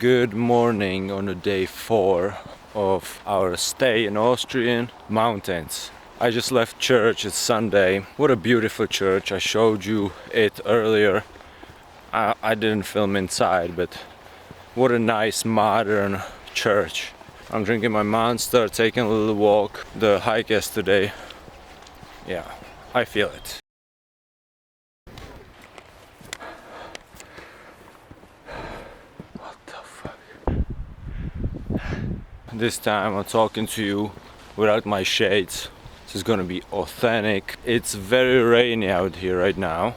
Good morning on the day 4 of our stay in Austrian Mountains. I just left church, it's Sunday. What a beautiful church, I showed you it earlier. I didn't film inside, but what a nice modern church. I'm drinking my Monster, taking a little walk. The hike yesterday, yeah, I feel it. This time I'm talking to you without my shades. This is gonna be authentic. It's very rainy out here right now,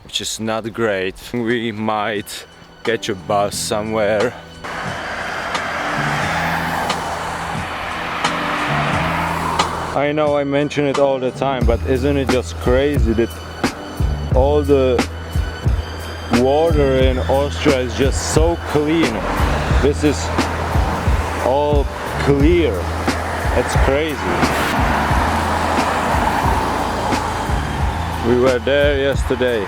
which is not great. We might catch a bus somewhere. I know I mention it all the time, but isn't it just crazy that all the water in Austria is just so clean? This is all clear. It's crazy. We were there yesterday.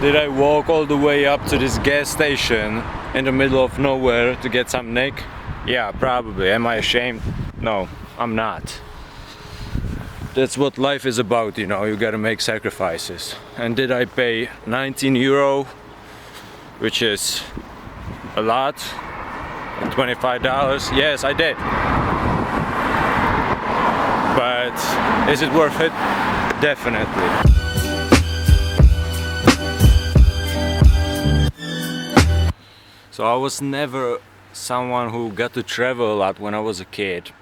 Did I walk all the way up to this gas station in the middle of nowhere to get some Nick? Yeah, probably. Am I ashamed? No, I'm not. That's what life is about, you know, you gotta make sacrifices. And did I pay 19 euro, which is a lot, and $25? Yes, I did. But is it worth it? Definitely. So I was never someone who got to travel a lot when I was a kid.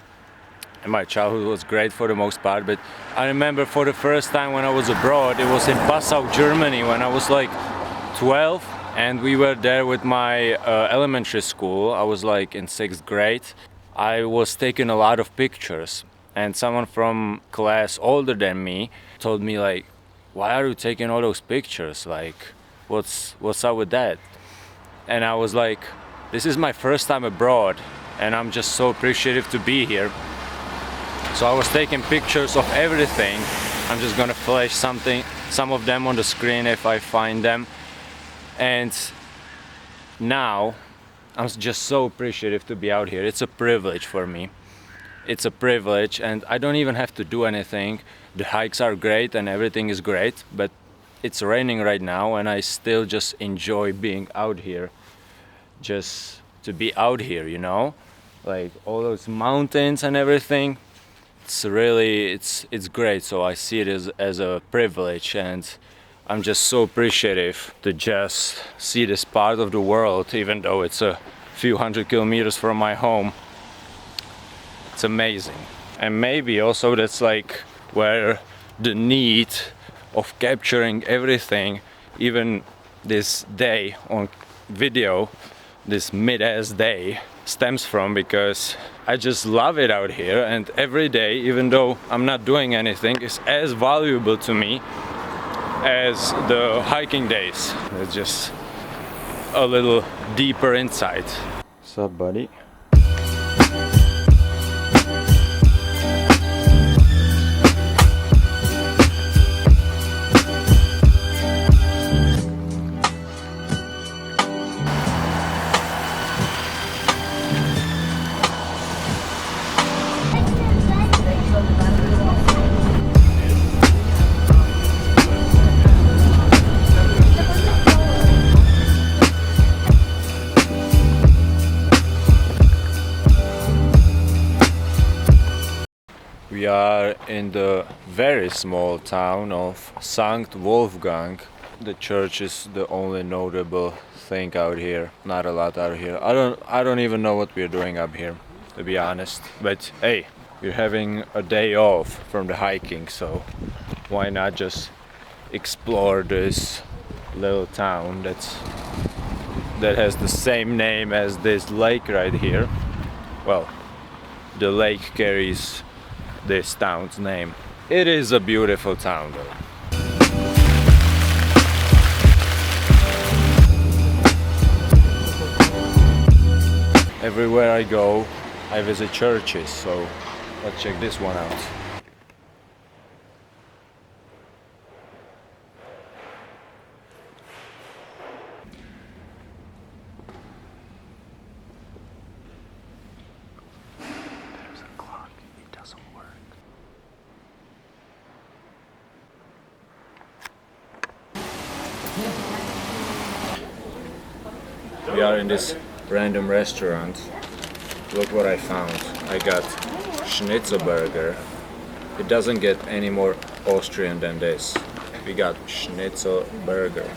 And my childhood was great for the most part, but I remember for the first time when I was abroad, it was in Passau, Germany, when I was like 12, and we were there with my elementary school. I was like in 6th grade. I was taking a lot of pictures, and someone from class older than me told me like, why are you taking all those pictures? Like, what's up with that? And I was like, this is my first time abroad, and I'm just so appreciative to be here. So I was taking pictures of everything. I'm just gonna flash some of them on the screen if I find them. And now I'm just so appreciative to be out here. It's a privilege for me. It's a privilege, and I don't even have to do anything. The hikes are great and everything is great, but it's raining right now and I still just enjoy being out here. Just to be out here, you know? Like all those mountains and everything. It's really, it's great, so I see it as a privilege, and I'm just so appreciative to just see this part of the world, even though it's a few hundred kilometers from my home. It's amazing. And maybe also that's like where the need of capturing everything, even this day on video, this mid-ass day, stems from, because I just love it out here, and every day, even though I'm not doing anything, is as valuable to me as the hiking days. It's just a little deeper insight. What's up, buddy? We are in the very small town of St. Wolfgang. The church is the only notable thing out here. Not a lot out here. I don't even know what we're doing up here, to be honest. But hey, we're having a day off from the hiking, so why not just explore this little town that has the same name as this lake right here. Well, the lake carries this town's name. It is a beautiful town though. Everywhere I go, I visit churches, so Let's check this one out. There's a clock, it doesn't work. We are in this random restaurant. Look what I found. I got schnitzel burger. It doesn't get any more Austrian than this. We got schnitzel burger.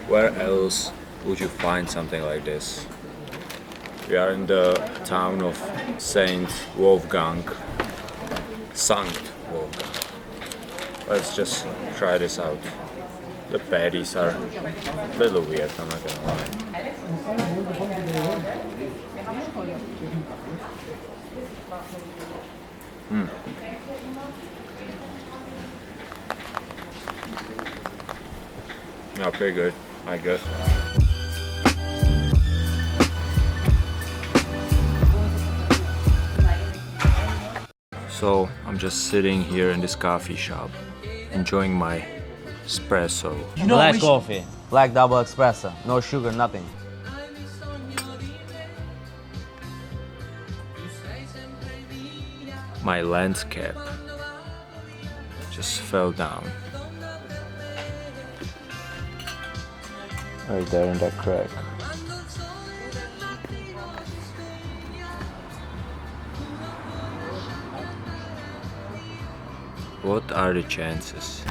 Where else would you find something like this? We are in the town of Saint Wolfgang. Sankt Wolfgang. Let's just try this out. The patties are a little weird, I'm not gonna lie. Yeah, pretty good, I guess. So I'm just sitting here in this coffee shop, enjoying my espresso. Black coffee, black double espresso, no sugar, nothing. My landscape just fell down. Right there in that crack. What are the chances?